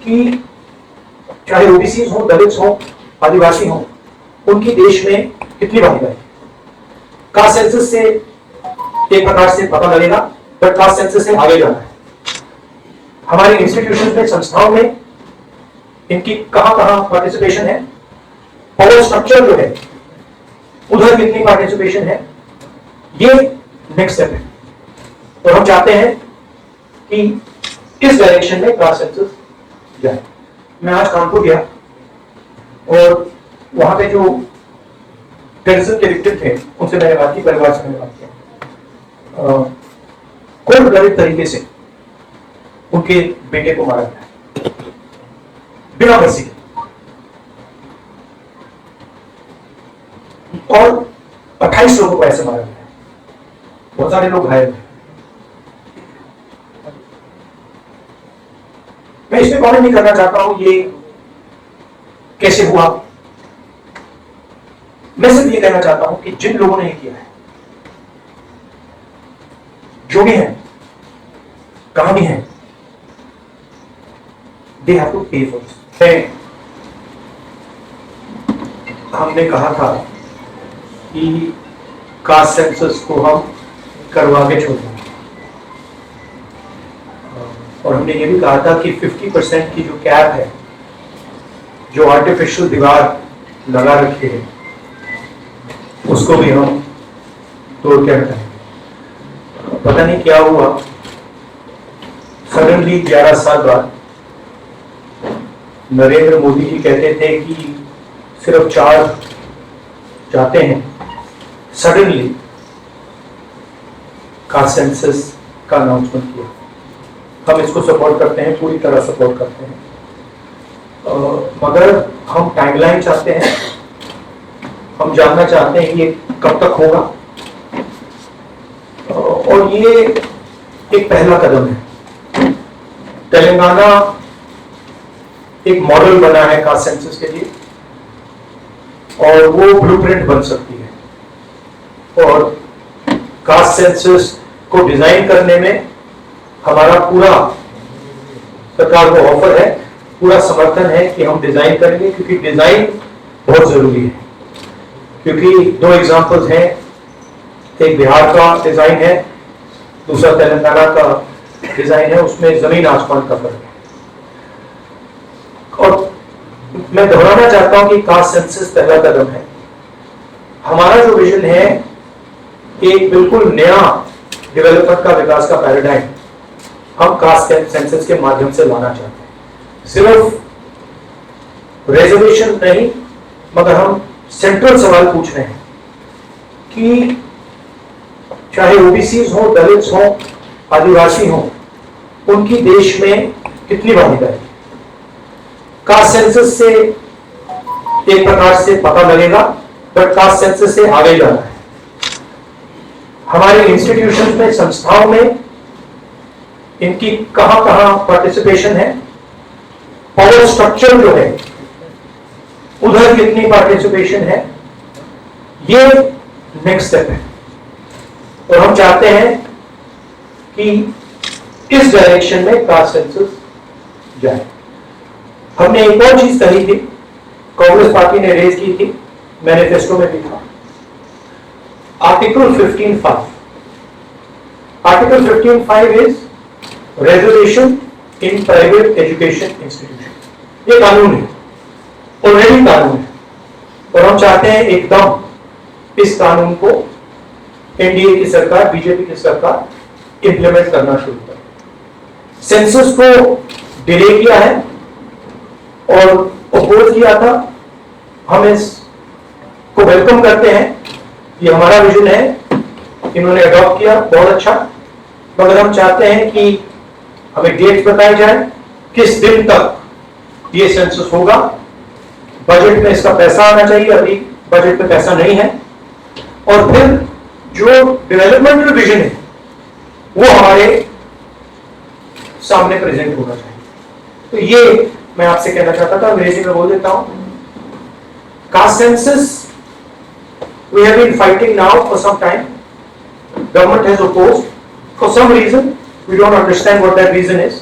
कि चाहे ओबीसी हो, दलित हो, आदिवासी हो, उनकी देश में कितनी भागीदारी है। कास्ट सेंसस से एक प्रकार से पता लगेगा, बट कास्ट सेंसस से आगे जाना है। हमारे इंस्टीट्यूशन में, संस्थाओं में इनकी कहां कहां पार्टिसिपेशन है, पावर स्ट्रक्चर जो है उधर कितनी पार्टिसिपेशन है, ये नेक्स्ट स्टेप है। और हम चाहते हैं कि इस डायरेक्शन में कास्ट सेंसस जाए। मैं आज कानपुर गया और वहां पे जो टेररिज्म के विक्टिम थे उनसे मैंने बात की, परिवार से मैंने बात किया। कोल्ड ब्लडेड तरीके से उनके बेटे को मारा गया बिना मर्जी के, और 28 लोगों को ऐसे मारा गया, बहुत सारे लोग घायल हैं। मैं इसमें कमेंट नहीं करना चाहता हूं ये कैसे हुआ। मैं सिर्फ ये कहना चाहता हूं कि जिन लोगों ने ये किया है, जो भी है, कहां भी है, दे हैव टू पे फॉर दिस। हमने कहा था कि कास्ट सेंसस को हम करवा के छोड़ देंगे, और हमने ये भी कहा था कि 50% की जो कैप है, जो आर्टिफिशियल दीवार लगा रखी है, उसको भी हम तोड़ के हटाएंगे। पता नहीं क्या हुआ, सडनली 11 साल बाद नरेंद्र मोदी जी कहते थे कि सिर्फ 4 जाते हैं, सडनली कास्ट सेंसस का अनाउंसमेंट किया। हम इसको सपोर्ट करते हैं, पूरी तरह सपोर्ट करते हैं, मगर हम टाइमलाइन चाहते हैं। हम जानना चाहते हैं कि ये कब तक होगा, और ये एक पहला कदम है। तेलंगाना एक मॉडल बना है कास्ट सेंसस के लिए, और वो ब्लूप्रिंट बन सकती है। और कास्ट सेंसस को डिजाइन करने में हमारा पूरा सरकार को ऑफर है, पूरा समर्थन है कि हम डिजाइन करेंगे, क्योंकि डिजाइन बहुत जरूरी है। क्योंकि 2 एग्जांपल्स हैं, एक बिहार का डिजाइन है, दूसरा तेलंगाना का डिजाइन है, उसमें जमीन आसमान का फर्क है। और मैं दोहराना चाहता हूं कि कास्ट सेंसस पहला कदम है। हमारा जो विजन है, एक बिल्कुल नया डेवलपमेंट का, विकास का पैराडाइम हम कास्ट सेंसस के माध्यम से लाना चाहते हैं। सिर्फ रिजर्वेशन नहीं, मगर हम सेंट्रल सवाल पूछ रहे हैं कि चाहे ओबीसी हो, दलित हो, आदिवासी हो, उनकी देश में कितनी भागीदारी। कास्ट सेंसस से एक प्रकार से पता लगेगा, बट कास्ट सेंसस से आगे जाना है। हमारे इंस्टीट्यूशन में, संस्थाओं में इनकी कहां कहां पार्टिसिपेशन है, पावर स्ट्रक्चर जो है उधर कितनी पार्टिसिपेशन है, ये नेक्स्ट स्टेप है। और हम चाहते हैं कि इस डायरेक्शन में कास्ट सेंसस जाए। हमने एक और चीज कही थी, कांग्रेस पार्टी ने रेज की थी, मैनिफेस्टो में भी था, article 15(5). Article 15(5) is reservation in private education institution. ये कानून है, ऑलरेडी कानून है, और हम चाहते हैं एकदम इस कानून को एनडीए की सरकार, बीजेपी की सरकार इंप्लीमेंट करना शुरू करे। सेंसस को डिले किया है और अपोज किया था, हम इसको वेलकम करते हैं। ये हमारा विजन है, इन्होंने अडॉप्ट किया, बहुत अच्छा। मगर हम चाहते हैं कि हमें डेट बताई जाए, किस दिन तक ये सेंसस होगा, बजट में इसका पैसा आना चाहिए, अभी बजट में पैसा नहीं है, और फिर जो डेवलपमेंटल विजन है वो हमारे सामने प्रेजेंट होना चाहिए। तो ये मैं आपसे कहना चाहता था, अंग्रेजी में बोल देता हूं। Caste census we have been fighting now for some time. Government has opposed for some reason. We don't understand what that reason is.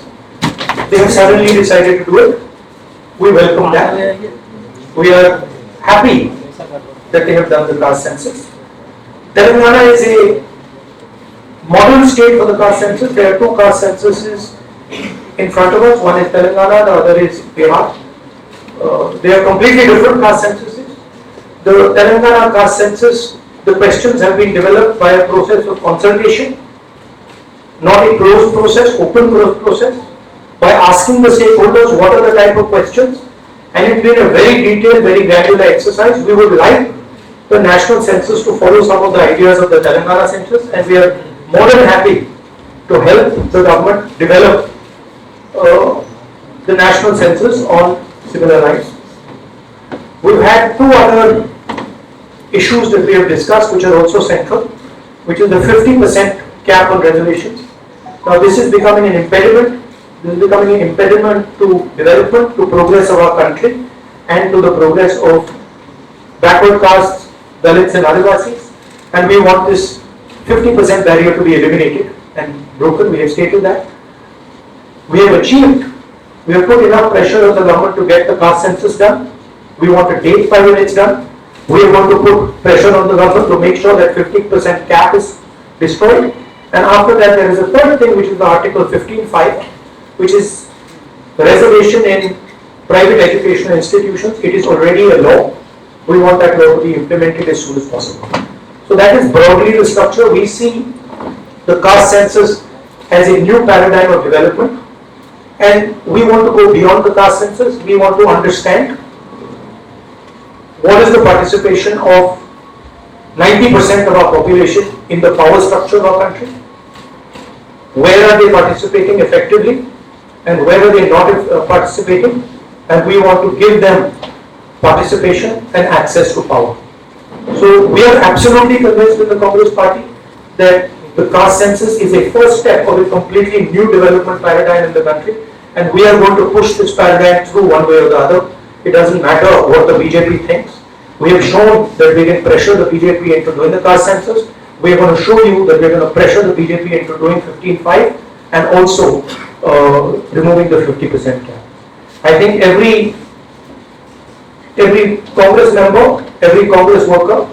they have suddenly decided to do it. We welcome that. We are happy that they have done the caste census. Telangana is a model state for the caste census. There are two caste censuses in front of us. One is Telangana, the other is Bihar. They are completely different caste censuses. The Telangana caste census, the questions have been developed by a process of consultation, not a closed process, open process, by asking the stakeholders what are the type of questions, and it's been a very detailed, very granular exercise. We would like the national census to follow some of the ideas of the Telangana census, and we are more than happy to help the government develop the national census on similar lines. We've had two other issues that we have discussed which are also central, which is the 50% cap on reservations. Now this is becoming an impediment. This is becoming an impediment to development, to progress of our country, and to the progress of backward castes, Dalits and Adivasis. And we want this 50% barrier to be eliminated and broken. We have stated that. We have achieved, we have put enough pressure on the government to get the caste census done. We want a date by when it's done. We are going to put pressure on the government to make sure that 50% cap is destroyed. And after that, there is a third thing, which is the Article 15(5), which is reservation in private educational institutions. It is already a law. We want that law to be implemented as soon as possible. So that is broadly the structure. We see the caste census as a new paradigm of development, and we want to go beyond the caste census. We want to understand what is the participation of 90% of our population in the power structure of our country, where are they participating effectively, and where are they not participating, and we want to give them participation and access to power. So we are absolutely convinced in the Congress party that the caste census is a first step of a completely new development paradigm in the country, and we are going to push this paradigm through one way or the other. It doesn't matter what the BJP thinks. We have shown that we can pressure the BJP into doing the caste census. We are going to show you that we are going to pressure the BJP into doing 15(5) and also removing the 50% cap. I think every Congress member, every Congress worker,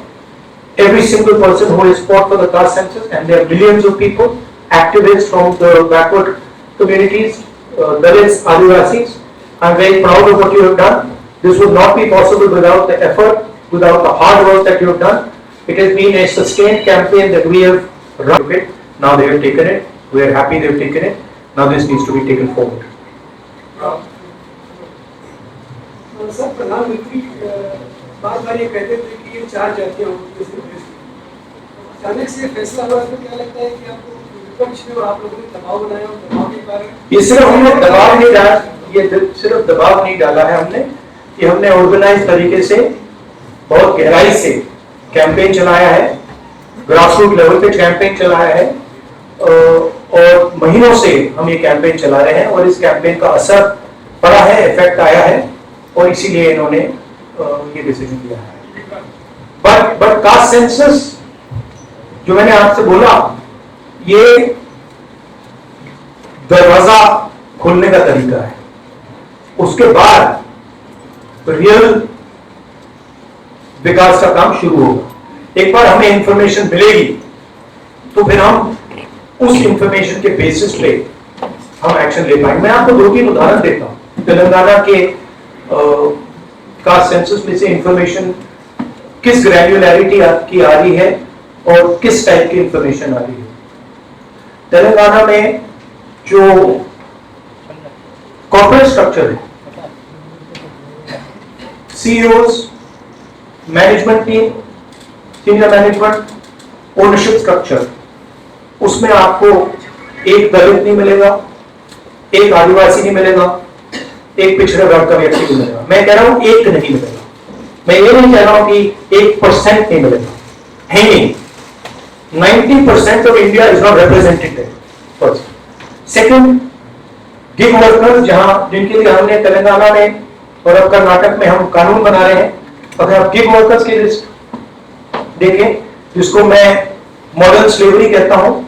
every single person who has fought for the caste census, and there are millions of people, activists from the backward communities, Dalits, Adivasis, I'm very proud of what you have done. This would not be possible without the effort, without the hard work that you have done. It has been a sustained campaign that we have run it. Now they have taken it. We are happy they have taken it. Now this needs to be taken forward. Sir प्रधानमंत्री बार बार ये कहते थे कि ये 4 जातियां होती हैं। अचानक से फैसला हुआ तो क्या लगता है कि आपको विपक्ष ने और आप लोगों ने दबाव बनाया और दबाव के कारण ये सिर्फ हमने दबाव नहीं डाला, ये सिर्फ दबाव नहीं डाला है हमने, कि हमने ऑर्गेनाइज तरीके से बहुत गहराई से कैंपेन चलाया है, ग्रासरूट लेवल पे कैंपेन चलाया है, और महीनों से हम ये कैंपेन चला रहे हैं और इस कैंपेन का असर पड़ा है, इफेक्ट आया है, और इसीलिए इन्होंने ये डिसीजन लिया है। बट कास्ट सेंसस जो मैंने आपसे बोला, ये दरवाजा खोलने का तरीका है। उसके बाद रियल विकास का काम शुरू होगा। एक बार हमें इंफॉर्मेशन मिलेगी तो फिर हम उस इंफॉर्मेशन के बेसिस पे हम एक्शन ले पाएंगे। मैं आपको 2-3 उदाहरण देता हूं। तेलंगाना के कास्ट सेंसस में से इंफॉर्मेशन किस ग्रैन्युलैरिटी की आ रही है और किस टाइप की इंफॉर्मेशन आ रही है। तेलंगाना में जो कॉर्पोरेट स्ट्रक्चर है, CEOs, management team, senior management, ownership structure, उसमें आपको एक दलित नहीं मिलेगा, एक आदिवासी नहीं मिलेगा, एक पिछड़े वर्ग का व्यक्ति नहीं मिलेगा। मैं कह रहा हूं एक नहीं मिलेगा, मैं ये नहीं कह रहा हूं कि 1% नहीं मिलेगा, है नहीं। 90% of India is not represented there. First, second, gig workers जिनके लिए हमने तेलंगाना में और अब कर्नाटक में हम कानून बना रहे हैं, अगर आप गिग वर्कर्स की लिस्ट देखें, जिसको मैं मॉडर्न स्लेवरी कहता हूं,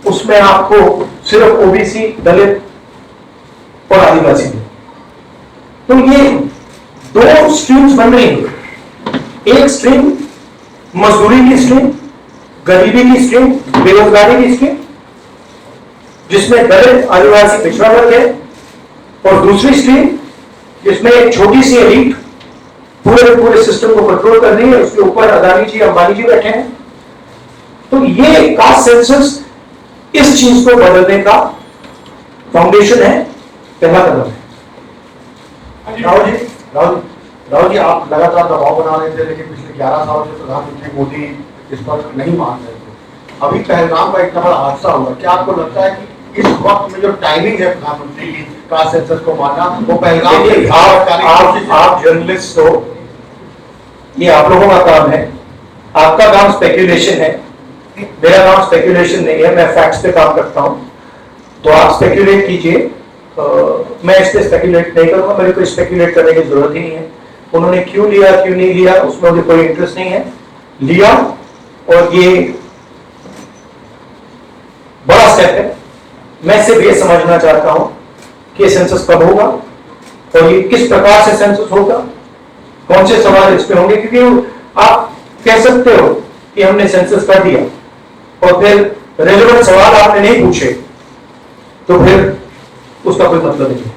उसमें आपको सिर्फ ओबीसी, दलित और आदिवासी लोग। तो ये दो स्ट्रीम्स बन रही हैं। एक स्ट्रीम मजदूरी की स्ट्रीम, गरीबी की स्ट्रीम, बेरोजगारी की स्ट्रीम, जिसमें दलित आदिवासी पिछड़ा वर्ग है, और दूसरी स्ट्रीम जिसमें एक छोटी सी एलीट पूरे सिस्टम को कंट्रोल कर रही है, उसके ऊपर अदानी जी अंबानी जी बैठे हैं। तो ये कास्ट सेंसस इस चीज को बदलने का फाउंडेशन है, पहला कदम है। राहुल जी आप लगातार दबाव बना रहे थे, लेकिन पिछले 11 सालों से प्रधानमंत्री मोदी इस पर नहीं मान रहे थे। अभी पहलगाम का इतना बड़ा हादसा हुआ, क्या आपको लगता है कि इस वक्त में जो टाइमिंग है प्रधानमंत्री की कास्ट सेंसस को मानना, वो पहलगाम आप जर्नलिस्ट हो, ये आप लोगों का काम है, आपका काम स्पेक्यूलेशन है, मेरा काम स्पेक्यूलेशन नहीं है, मैं फैक्ट्स पे काम करता हूं। तो आप स्पेक्यूलेट कीजिए, मैं इस पे स्पेक्यूलेट नहीं करूंगा, मेरे को स्पेक्यूलेट करने की जरूरत ही नहीं है। उन्होंने क्यों लिया क्यों नहीं लिया उसमें मुझे कोई इंटरेस्ट नहीं है, लिया और ये बड़ा स्टेप है। मैं सिर्फ ये समझना चाहता हूं कि ये सेंसस कब होगा और ये किस प्रकार से सेंसस होगा, कौन से सवाल इस पे होंगे, क्योंकि आप कह सकते हो कि हमने सेंसस कर दिया और फिर रेलेवेंट सवाल आपने नहीं पूछे तो फिर उसका कोई मतलब नहीं है।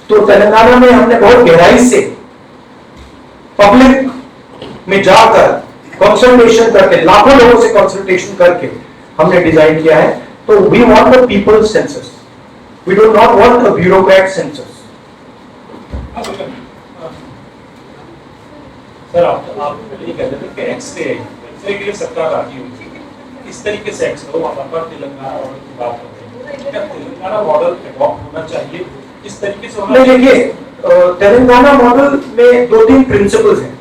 तो तेलंगाना में हमने बहुत गहराई से पब्लिक में जाकर कंसल्टेशन करके, लाखों लोगों से कंसल्टेशन करके हमने डिजाइन किया है। तो we want the people's census, we do not want a bureaucrat census. Sir आप पहले ही कहते थे कि एक्सरे के लिए सरकार राजी हुई थी, इस तरीके से एक्सरे हो, वहां पर तेलंगाना मॉडल की बात कर रहे हैं, क्या तेलंगाना मॉडल अडॉप्ट होना चाहिए, इस तरीके से होना चाहिए? देखिए तेलंगाना मॉडल में 2-3 प्रिंसिपल्स हैं।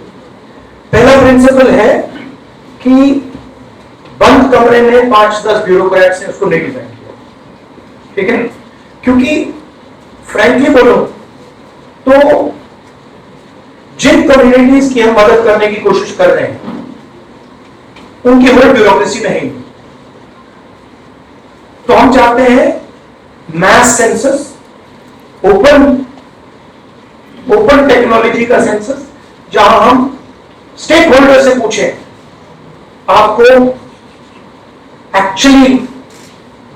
पहला प्रिंसिपल है कि बंद कमरे में 5-10 ब्यूरोक्रेट्स ने उसको नहीं डिजाइन किया, ठीक है? क्योंकि फ्रैंकली बोलो तो जिन कम्युनिटीज की हम मदद करने की कोशिश कर रहे हैं उनकी हर ब्यूरोक्रेसी नहीं। तो हम चाहते हैं मैस सेंसस, ओपन टेक्नोलॉजी का सेंसस, जहां हम स्टेक होल्डर से पूछें आपको एक्चुअली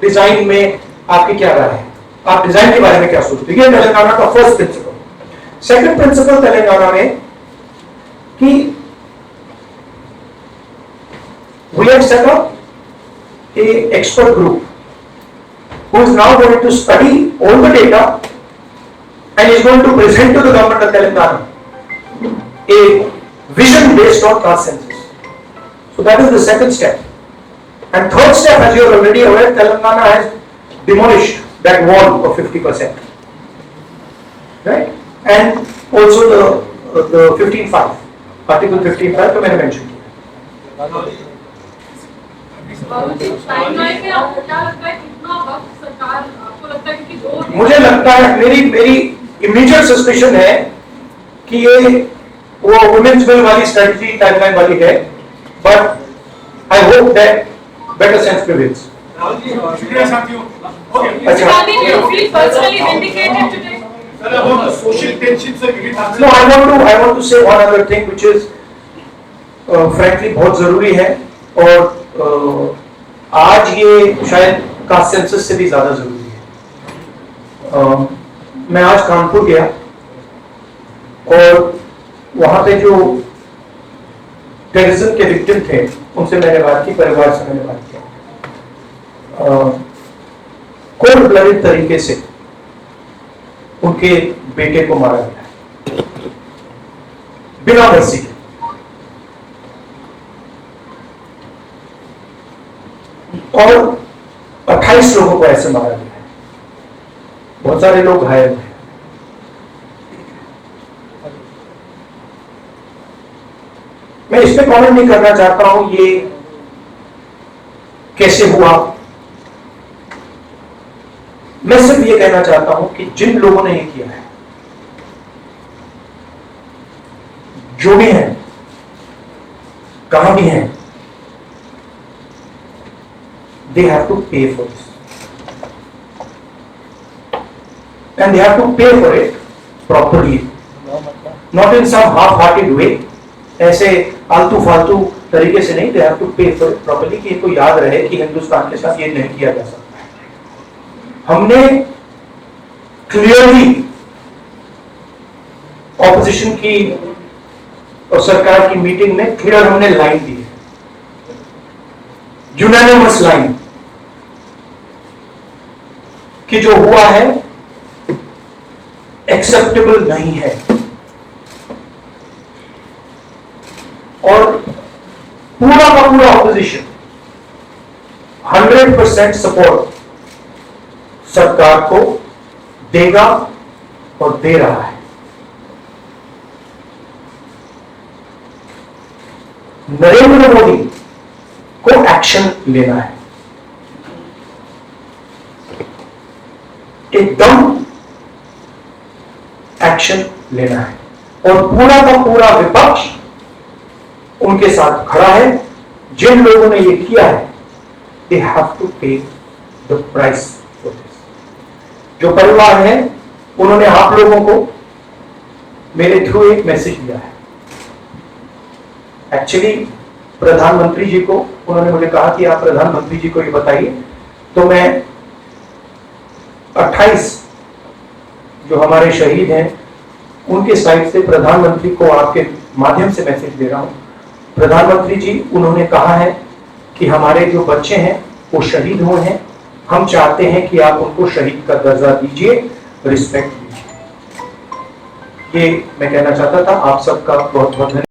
डिजाइन में आपकी क्या राय है, आप डिजाइन के बारे में क्या सोचते हैं। ये तेलंगाना का first principle. Second principle Telangana में कि we have set up a expert group who is now going to study all the data and is going to present to the government of Telangana a vision based on caste census. So that is the second step. And third step, as you are already aware, Telangana has demolished that wall of 50%, right? And also the 15(5), Article 15(5) तो मैंने mention किया। Timeline में आपको क्या लगता है कितना वक्त सरकार आपको लगता है कि 2 मुझे लगता है, मेरी इमीडिएट सस्पिशन है कि ये वो वुमेन्स बिल वाली स्ट्रेटजी टाइमलाइन वाली है, but I hope that better sense prevails. शुक्रिया साथियों। अच्छा, Gandhi, do you feel personally vindicated today? Sir, about the social tension, sir, you did answer. no, I want to say one other thing which is frankly बहुत जरूरी है, और आज ये शायद कास्ट सेंसस से भी ज्यादा जरूरी है। मैं आज कानपुर गया और वहां पे जो टेररिज्म के विक्टिम थे उनसे मैंने बात की, परिवार से मैंने बात किया। कोल्ड ब्लडेड तरीके से उनके बेटे को मारा गया बिना मर्जी के। और 28 लोगों को ऐसे मारा गया है, बहुत सारे लोग घायल हैं। मैं इस पे कमेंट नहीं करना चाहता हूं ये कैसे हुआ। मैं सिर्फ ये कहना चाहता हूं कि जिन लोगों ने ये किया है, जो भी हैं, कहां भी हैं, they have to pay for this. and they have to pay for it properly, not in some half-hearted way. ऐसे आलतू फालतू तरीके से नहीं, they have to pay for it properly, कि इनको याद रहे कि हिंदुस्तान के साथ ये नहीं किया जा सकता। हमने क्लियरली ऑपोजिशन की और सरकार की मीटिंग में क्लियर हमने लाइन दी है, यूनानिमस लाइन, कि जो हुआ है एक्सेप्टेबल नहीं है। और पूरा का पूरा ऑपोजिशन 100% सपोर्ट सरकार को देगा और दे रहा है। नरेंद्र मोदी को एक्शन लेना है, एकदम एक्शन लेना है, और पूरा का पूरा विपक्ष उनके साथ खड़ा है। जिन लोगों ने ये किया है, दे हैव टू पे द प्राइस फॉर दिस। जो परिवार है, उन्होंने आप लोगों को मेरे थ्रू एक मैसेज दिया है। एक्चुअली प्रधानमंत्री जी को उन्होंने मुझे कहा कि आप प्रधानमंत्री जी को ये बताइए, तो मैं 28 जो हमारे शहीद हैं उनके साइड से प्रधानमंत्री को आपके माध्यम से मैसेज दे रहा हूं। प्रधानमंत्री जी, उन्होंने कहा है कि हमारे जो बच्चे हैं वो शहीद हुए हैं, हम चाहते हैं कि आप उनको शहीद का दर्जा दीजिए, रिस्पेक्ट दीजिए। ये मैं कहना चाहता था। आप सबका बहुत बहुत धन्यवाद।